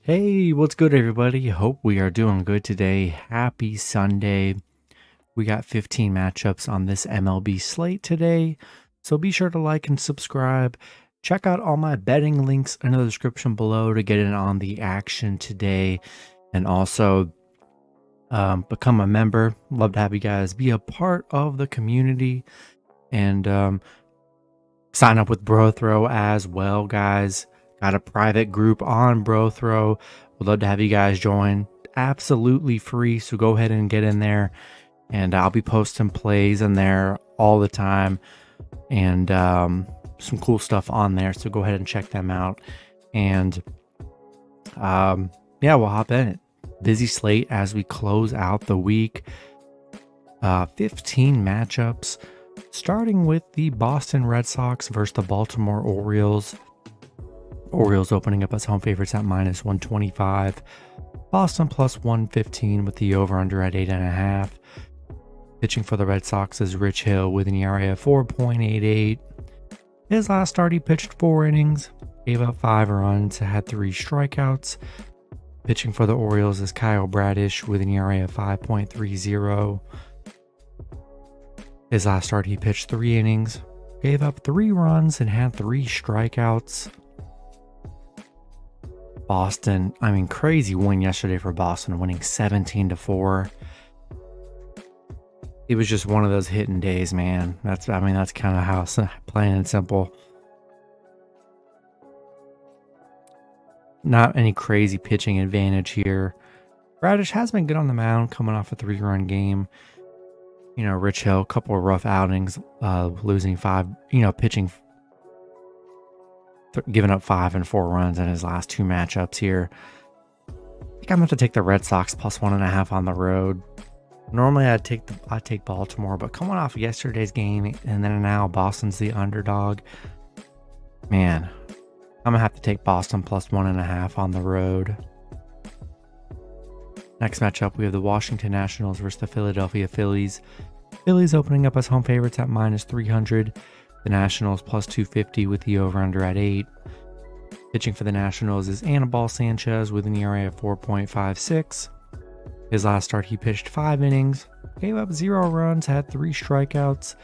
Hey, what's good, everybody? Hope we are doing good today. Happy Sunday. We got 15 matchups on this MLB slate today, so be sure to like and subscribe. Check out all my betting links in the description below to get in on the action today, and also become a member. Love to have you guys be a part of the community, and sign up with BroThrow as well, guys. Got a private group on BroThrow. Would love to have you guys join. Absolutely free, so go ahead and get in there. And I'll be posting plays in there all the time. And some cool stuff on there, so go ahead and check them out. And yeah, we'll hop in it. Busy slate as we close out the week. 15 matchups. Starting with the Boston Red Sox versus the Baltimore Orioles. Orioles opening up as home favorites at -125. Boston plus 115 with the over-under at 8.5. Pitching for the Red Sox is Rich Hill with an ERA of 4.88. His last start, he pitched 4 innings, gave up 5 runs, had 3 strikeouts. Pitching for the Orioles is Kyle Bradish with an ERA of 5.30. His last start, he pitched 3 innings, gave up 3 runs, and had 3 strikeouts. Boston, crazy win yesterday for Boston, winning 17-4. It was just one of those hitting days, man. That's kind of how, plain and simple. Not any crazy pitching advantage here. Bradish has been good on the mound, coming off a 3-run game. You know, Rich Hill, a couple of rough outings, losing 5, pitching, giving up 5 and 4 runs in his last 2 matchups here. I think I'm going to take the Red Sox plus 1.5 on the road. Normally I'd take Baltimore, but coming off of yesterday's game and then now Boston's the underdog. Man, I'm going to have to take Boston plus 1.5 on the road. Next matchup, we have the Washington Nationals versus the Philadelphia Phillies. Phillies opening up as home favorites at -300. The Nationals plus 250 with the over-under at 8. Pitching for the Nationals is Anibal Sanchez with an ERA of 4.56. His last start, he pitched 5 innings, gave up 0 runs, had 3 strikeouts.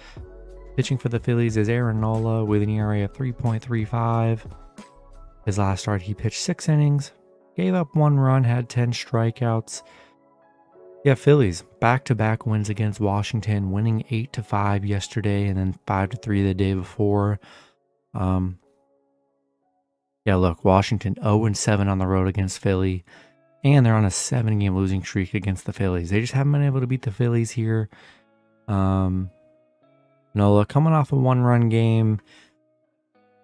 Pitching for the Phillies is Aaron Nola with an ERA of 3.35. His last start, he pitched 6 innings, gave up 1 run, had 10 strikeouts. Yeah, Phillies, back-to-back wins against Washington, winning 8-5 yesterday and then 5-3 the day before. Yeah, look, Washington 0-7 on the road against Philly, and they're on a 7-game losing streak against the Phillies. They just haven't been able to beat the Phillies here. Nola coming off a 1-run game.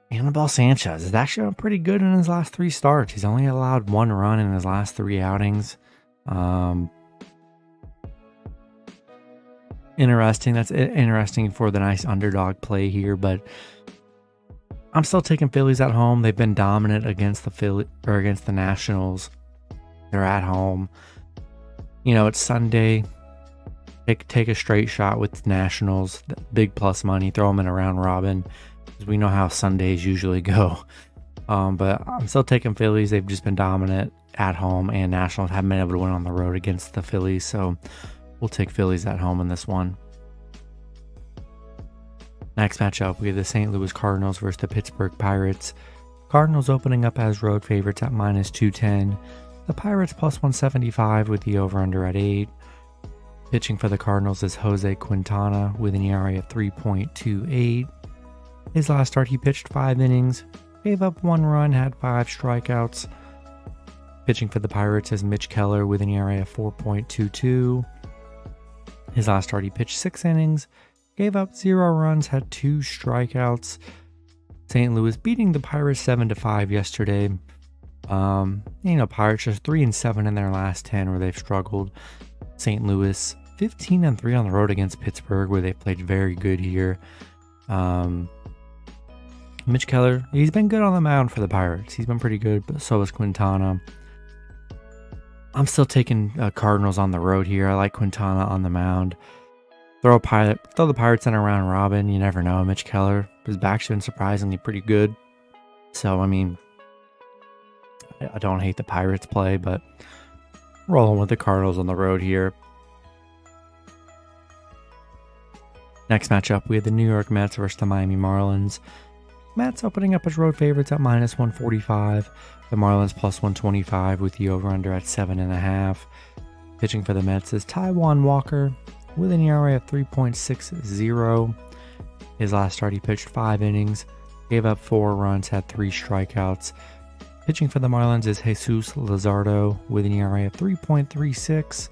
Anibal Sanchez is actually been pretty good in his last 3 starts. He's only allowed 1 run in his last 3 outings. Interesting. That's interesting for the nice underdog play here, but I'm still taking Phillies at home. They've been dominant against against the Nationals. They're at home. You know, it's Sunday. Take a straight shot with Nationals. Big plus money. Throw them in a round robin, because we know how Sundays usually go. But I'm still taking Phillies. They've just been dominant at home, and Nationals haven't been able to win on the road against the Phillies. So we'll take Phillies at home in this one. Next matchup, we have the St. Louis Cardinals versus the Pittsburgh Pirates. Cardinals opening up as road favorites at -210. The Pirates plus 175 with the over-under at 8. Pitching for the Cardinals is Jose Quintana with an ERA of 3.28. His last start, he pitched 5 innings, gave up 1 run, had 5 strikeouts. Pitching for the Pirates is Mitch Keller with an ERA of 4.22. His last start, he pitched 6 innings, gave up 0 runs, had 2 strikeouts. St. Louis beating the Pirates 7-5 yesterday. Pirates just 3-7 in their last 10 where they've struggled. St. Louis 15-3 on the road against Pittsburgh, where they played very good here. Mitch Keller, he's been good on the mound for the Pirates. He's been pretty good, but so is Quintana. I'm still taking Cardinals on the road here. I like Quintana on the mound. Throw the Pirates in a round robin. You never know. Mitch Keller has actually been surprisingly pretty good. So, I don't hate the Pirates play, but rolling with the Cardinals on the road here. Next matchup, we have the New York Mets versus the Miami Marlins. Mets opening up as road favorites at -145. The Marlins +125 with the over-under at 7.5. Pitching for the Mets is Taijuan Walker with an ERA of 3.60. His last start, he pitched 5 innings, gave up 4 runs, had 3 strikeouts. Pitching for the Marlins is Jesus Luzardo with an ERA of 3.36.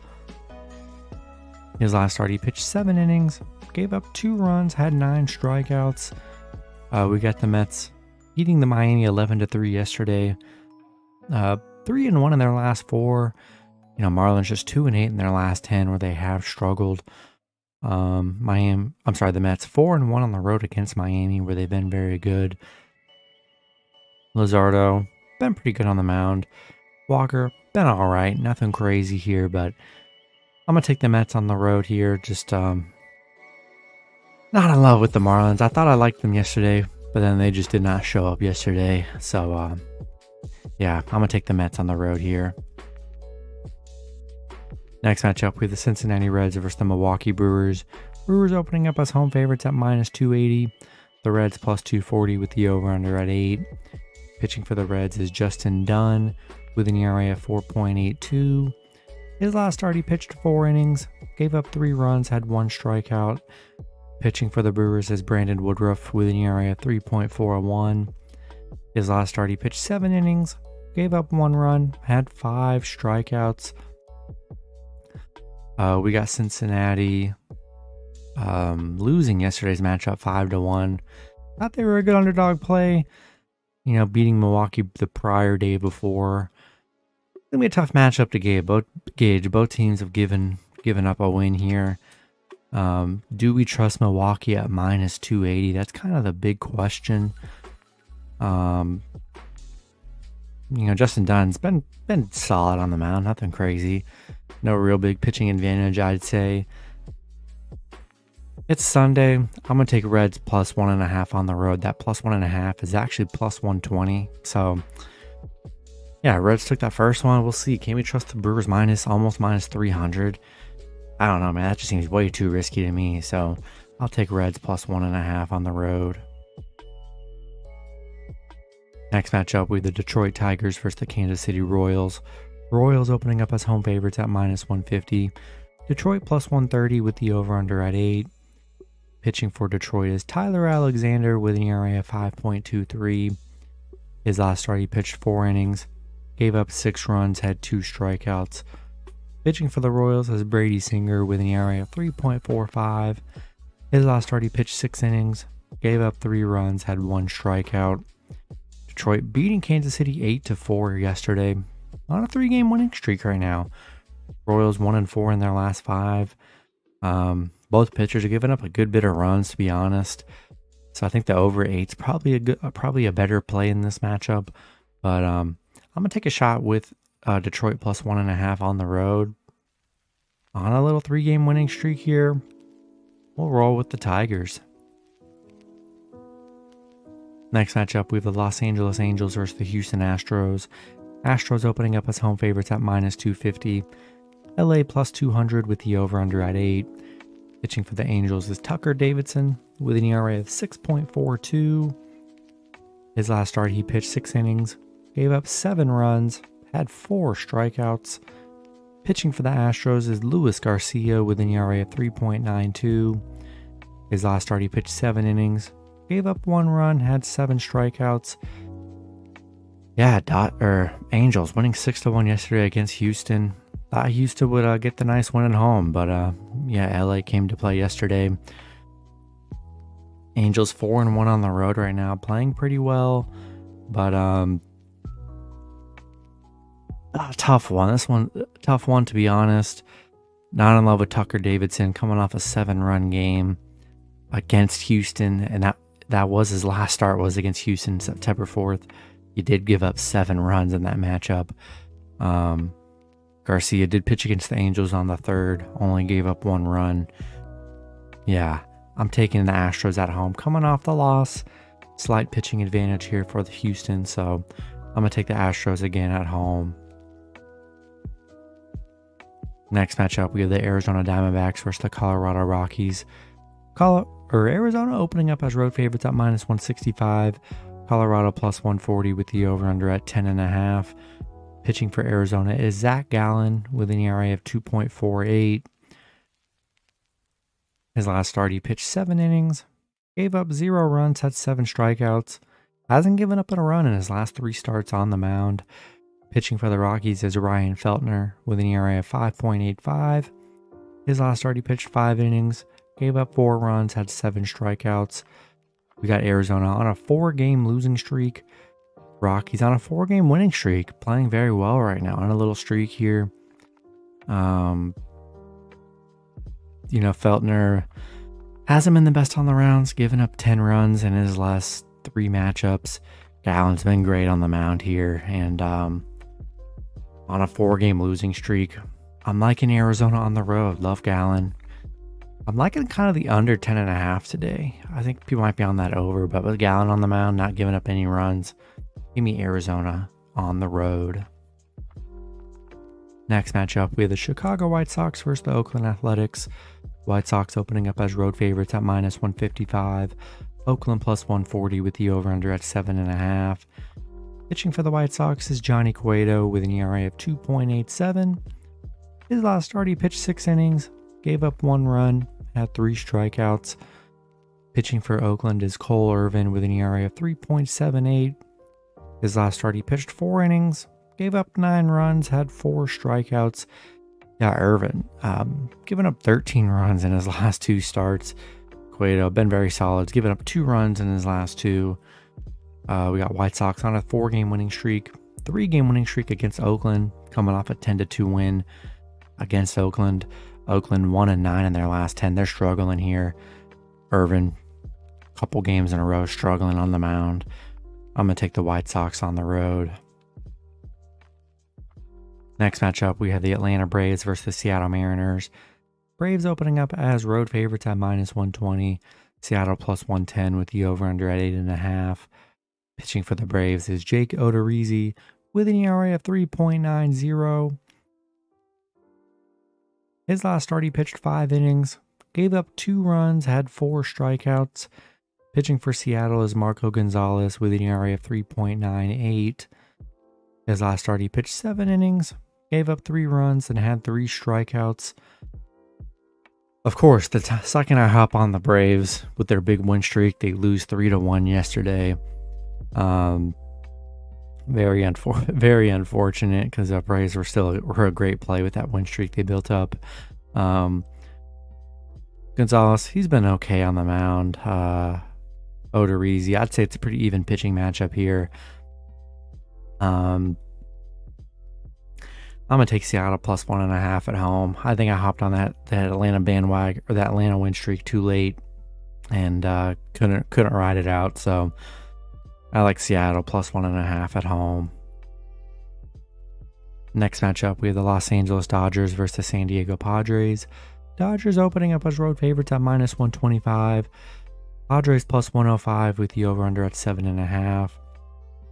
His last start, he pitched 7 innings, gave up 2 runs, had 9 strikeouts. We got the Mets beating the Miami 11-3 yesterday. 3-1 in their last 4. You know, Marlins just 2-8 in their last 10, where they have struggled. The Mets 4-1 on the road against Miami, where they've been very good. Luzardo been pretty good on the mound. Walker been all right, nothing crazy here, but I'm gonna take the Mets on the road here. Just not in love with the Marlins. I thought I liked them yesterday, but then they just did not show up yesterday. So yeah, I'm gonna take the Mets on the road here. Next matchup, we have the Cincinnati Reds versus the Milwaukee Brewers. Brewers opening up as home favorites at -280. The Reds +240 with the over-under at 8. Pitching for the Reds is Justin Dunn with an ERA of 4.82. His last start, he pitched 4 innings, gave up 3 runs, had 1 strikeout. Pitching for the Brewers is Brandon Woodruff with an ERA of 3.41. His last start, he pitched 7 innings, gave up 1 run, had 5 strikeouts. We got Cincinnati losing yesterday's matchup 5-1. Thought they were a good underdog play. You know, beating Milwaukee the prior day before. It's gonna be a tough matchup to gauge. Both teams have given up a win here. Do we trust Milwaukee at -280? That's kind of the big question. You know, Justin Dunn's been solid on the mound, nothing crazy. No real big pitching advantage, I'd say. It's Sunday. I'm going to take Reds +1.5 on the road. That +1.5 is actually +120. So, yeah, Reds took that first one. We'll see. Can we trust the Brewers almost -300? I don't know, man. That just seems way too risky to me. So, I'll take Reds +1.5 on the road. Next matchup, we have the Detroit Tigers versus the Kansas City Royals. Royals opening up as home favorites at -150. Detroit +130 with the over-under at 8. Pitching for Detroit is Tyler Alexander with an ERA of 5.23. His last start, he pitched 4 innings, gave up 6 runs, had 2 strikeouts. Pitching for the Royals is Brady Singer with an ERA of 3.45. His last start, he pitched 6 innings, gave up 3 runs, had 1 strikeout. Detroit beating Kansas City 8-4 yesterday. On a 3-game winning streak right now. Royals 1-4 in their last 5. Both pitchers are giving up a good bit of runs, to be honest. So I think the over 8's probably a better play in this matchup. But I'm gonna take a shot with Detroit +1.5 on the road. On a little 3-game winning streak here, we'll roll with the Tigers. Next matchup, we have the Los Angeles Angels versus the Houston Astros. Astros opening up as home favorites at -250. LA +200 with the over-under at 8. Pitching for the Angels is Tucker Davidson with an ERA of 6.42. His last start, he pitched 6 innings, gave up 7 runs, had 4 strikeouts. Pitching for the Astros is Luis Garcia with an ERA of 3.92. His last start, he pitched 7 innings, gave up 1 run, had 7 strikeouts. Yeah, Angels winning 6-1 yesterday against Houston. Thought Houston would get the nice win at home, but yeah, LA came to play yesterday. Angels 4-1 on the road right now, playing pretty well, but tough one. This one, tough one to be honest. Not in love with Tucker Davidson, coming off a 7-run game against Houston, and that was his last start, was against Houston September 4th. He did give up 7 runs in that matchup. Garcia did pitch against the Angels on the 3rd, only gave up 1 run. Yeah, I'm taking the Astros at home, coming off the loss. Slight pitching advantage here for the Houston, so I'm going to take the Astros again at home. Next matchup, we have the Arizona Diamondbacks versus the Colorado Rockies. Arizona opening up as road favorites at -165. Colorado +140 with the over-under at 10.5. Pitching for Arizona is Zach Gallen with an ERA of 2.48. His last start, he pitched 7 innings, gave up 0 runs, had 7 strikeouts. Hasn't given up a run in his last 3 starts on the mound. Pitching for the Rockies is Ryan Feltner with an ERA of 5.85. His last start, he pitched 5 innings, gave up 4 runs, had 7 strikeouts. We got Arizona on a 4-game losing streak. Rockies on a 4-game winning streak, playing very well right now, on a little streak here. Feltner hasn't been the best on the rounds, giving up 10 runs in his last 3 matchups. Gallen's been great on the mound here, and on a 4-game losing streak. I'm liking Arizona on the road. Love Gallen. I'm liking kind of the under 10.5 today. I think people might be on that over, but with Gallen on the mound, not giving up any runs, give me Arizona on the road. Next matchup, we have the Chicago White Sox versus the Oakland Athletics. White Sox opening up as road favorites at -155. Oakland +140 with the over-under at 7.5. Pitching for the White Sox is Johnny Cueto with an ERA of 2.87. His last start, he pitched 6 innings, gave up 1 run, had 3 strikeouts. Pitching for Oakland is Cole Irvin with an ERA of 3.78. His last start, he pitched 4 innings, gave up 9 runs, had 4 strikeouts. Yeah, Irvin, giving up 13 runs in his last 2 starts. Cueto, been very solid. He's given up 2 runs in his last 2. We got White Sox on a 4-game winning streak. 3-game winning streak against Oakland, coming off a 10-2 win against Oakland. Oakland 1-9 in their last 10. They're struggling here. Irvin, a couple games in a row, struggling on the mound. I'm going to take the White Sox on the road. Next matchup, we have the Atlanta Braves versus the Seattle Mariners. Braves opening up as road favorites at -120. Seattle +110 with the over-under at 8.5. Pitching for the Braves is Jake Odorizzi with an ERA of 3.90. His last start, he pitched 5 innings, gave up 2 runs, had 4 strikeouts. Pitching for Seattle is Marco Gonzalez with an ERA of 3.98. His last start, he pitched 7 innings, gave up 3 runs, and had 3 strikeouts. Of course, the second I hop on the Braves with their big win streak, they lose 3-1 yesterday. Very unfortunate, because the Braves were a great play with that win streak they built up. Gonzalez, he's been okay on the mound. Odorizzi, I'd say it's a pretty even pitching matchup here. I'm gonna take Seattle +1.5 at home. I think I hopped on that Atlanta bandwagon, or that Atlanta win streak, too late, and couldn't ride it out. So I like Seattle +1.5 at home. Next matchup, we have the Los Angeles Dodgers versus the San Diego Padres. Dodgers opening up as road favorites at -125. Padres +105 with the over-under at 7.5.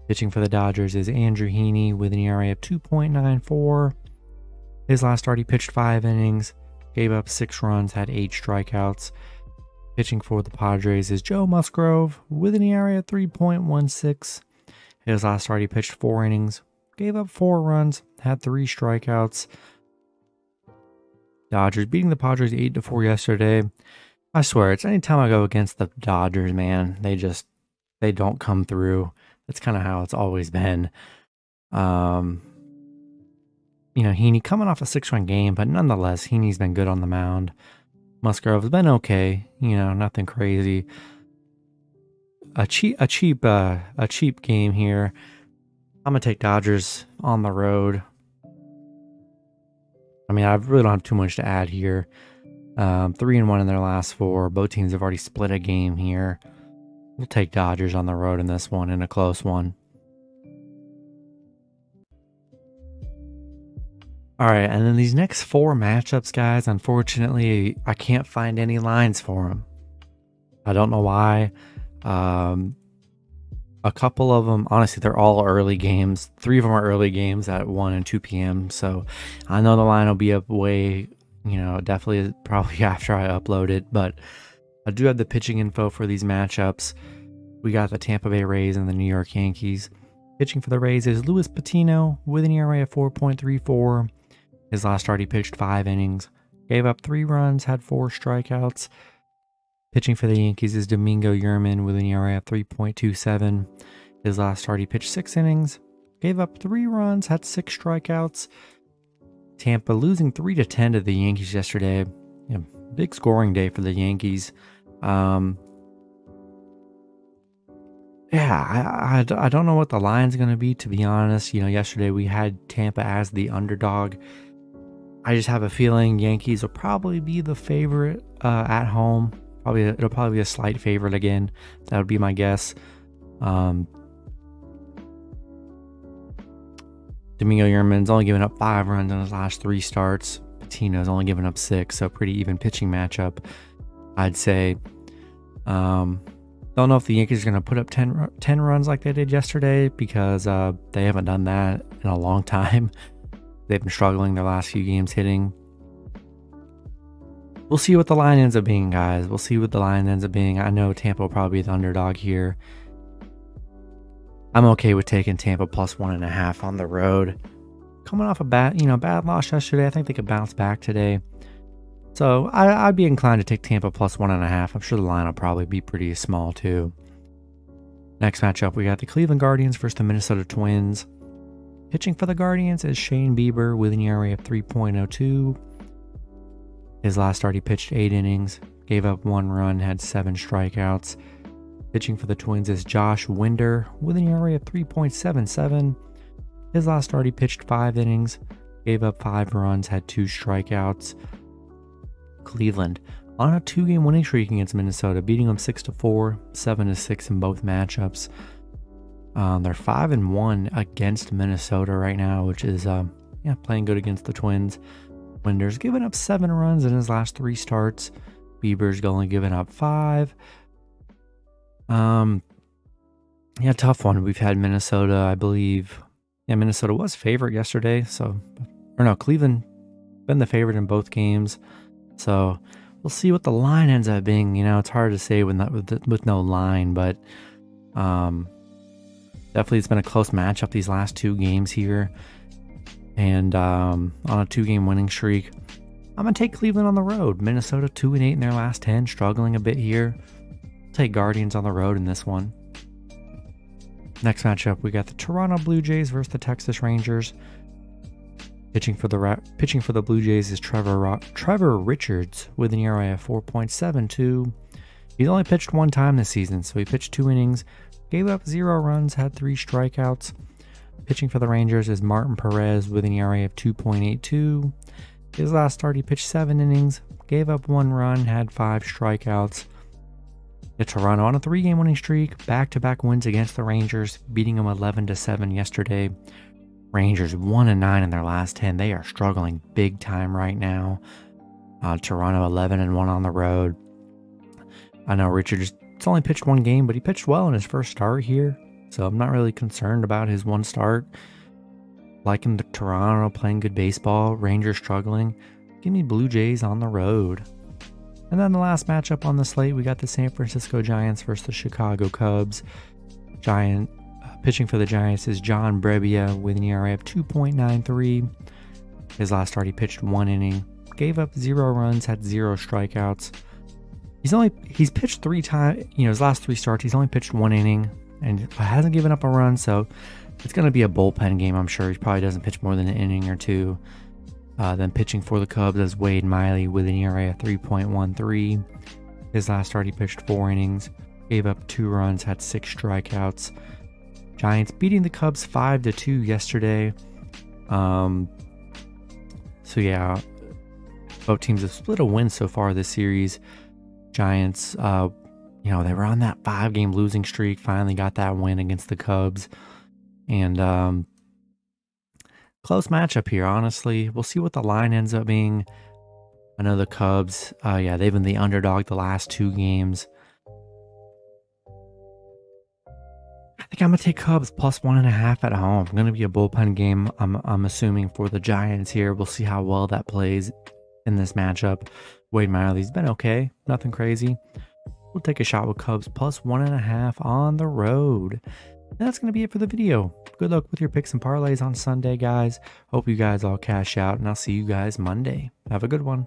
Pitching for the Dodgers is Andrew Heaney with an ERA of 2.94. His last start, he pitched 5 innings, gave up 6 runs, had 8 strikeouts. Pitching for the Padres is Joe Musgrove with an ERA of 3.16. His last start, he pitched 4 innings, gave up 4 runs, had 3 strikeouts. Dodgers beating the Padres 8-4 yesterday. I swear, it's anytime I go against the Dodgers, man, they don't come through. That's kind of how it's always been. Heaney coming off a 6-run game, but nonetheless, Heaney's been good on the mound. Musgrove's been okay, nothing crazy. A cheap game here. I'm gonna take Dodgers on the road. I mean, I really don't have too much to add here. 3-1 in their last 4. Both teams have already split a game here. We'll take Dodgers on the road in this one, in a close one. All right, and then these next 4 matchups, guys, unfortunately, I can't find any lines for them. I don't know why. A couple of them, honestly, they're all early games. 3 of them are early games at 1 and 2 p.m. So I know the line will be up way, definitely probably after I upload it. But I do have the pitching info for these matchups. We got the Tampa Bay Rays and the New York Yankees. Pitching for the Rays is Luis Patino with an ERA of 4.34. His last start, he pitched 5 innings, gave up 3 runs, had 4 strikeouts. Pitching for the Yankees is Domingo Yerman with an ERA of 3.27. His last start, he pitched 6 innings, gave up 3 runs, had 6 strikeouts. Tampa losing 3-10 to the Yankees yesterday. Big scoring day for the Yankees. I don't know what the line's going to be, to be honest. Yesterday we had Tampa as the underdog. I just have a feeling Yankees will probably be the favorite at home. It'll probably be a slight favorite again. That would be my guess. Domingo Yerman's only given up 5 runs in his last 3 starts. Patino's only given up 6, so pretty even pitching matchup, I'd say. Don't know if the Yankees are going to put up 10 runs like they did yesterday, because they haven't done that in a long time. They've been struggling their last few games hitting. We'll see what the line ends up being, guys. We'll see what the line ends up being. I know Tampa will probably be the underdog here. I'm okay with taking Tampa plus 1.5 on the road. Coming off a bad loss yesterday, I think they could bounce back today. So I'd be inclined to take Tampa plus 1.5. I'm sure the line will probably be pretty small too. Next matchup, we got the Cleveland Guardians versus the Minnesota Twins. Pitching for the Guardians is Shane Bieber with an ERA of 3.02. His last start, he pitched 8 innings, gave up 1 run, had 7 strikeouts. Pitching for the Twins is Josh Winder with an ERA of 3.77. His last start, he pitched 5 innings, gave up 5 runs, had 2 strikeouts. Cleveland on a 2-game winning streak against Minnesota, beating them 6-4, 7-6 in both matchups. They're 5-1 against Minnesota right now, which is playing good against the Twins. Winder's given up 7 runs in his last 3 starts. Bieber's only given up 5. Tough one. We've had Minnesota, I believe. Minnesota was favorite yesterday, Cleveland been the favorite in both games. So we'll see what the line ends up being. It's hard to say with no line, but definitely it's been a close matchup these last 2 games here. And on a 2-game winning streak, I'm going to take Cleveland on the road. Minnesota 2-8 in their last 10, struggling a bit here. Take Guardians on the road in this one. Next matchup, we got the Toronto Blue Jays versus the Texas Rangers. Pitching for the Blue Jays is Trevor Richards with an ERA of 4.72. He's only pitched 1 time this season, so he pitched 2 innings, gave up 0 runs, had 3 strikeouts. Pitching for the Rangers is Martin Perez with an ERA of 2.82. His last start, he pitched 7 innings, gave up 1 run, had 5 strikeouts. Toronto on a 3-game winning streak, back-to-back wins against the Rangers, beating them 11-7 yesterday. Rangers 1-9 in their last 10. They are struggling big time right now. Toronto 11-1 on the road. I know Richards only pitched 1 game, but he pitched well in his first start here. So I'm not really concerned about his 1 start. Liking the Toronto playing good baseball. Rangers struggling. Give me Blue Jays on the road. And then the last matchup on the slate, we got the San Francisco Giants versus the Chicago Cubs. Pitching for the Giants is John Brebbia with an ERA of 2.93. His last start, he pitched 1 inning, gave up 0 runs, had 0 strikeouts. He's pitched 3 times. His last 3 starts, he's only pitched 1 inning and hasn't given up a run. So it's going to be a bullpen game, I'm sure. He probably doesn't pitch more than an inning or 2. Then pitching for the Cubs is Wade Miley with an ERA of 3.13. His last start, he pitched 4 innings, gave up 2 runs, had 6 strikeouts. Giants beating the Cubs 5-2 yesterday. Both teams have split a win so far this series. Giants, they were on that 5-game losing streak, finally got that win against the Cubs. And close matchup here, honestly. We'll see what the line ends up being. I know the Cubs, they've been the underdog the last 2 games. I think I'm gonna take Cubs plus 1.5 at home. Gonna be a bullpen game. I'm assuming for the Giants here. We'll see how well that plays in this matchup. Wade Miley's been okay, nothing crazy. We'll take a shot with Cubs plus 1.5 on the road. And that's gonna be it for the video. Good luck with your picks and parlays on Sunday, guys. Hope you guys all cash out, and I'll see you guys Monday. Have a good one.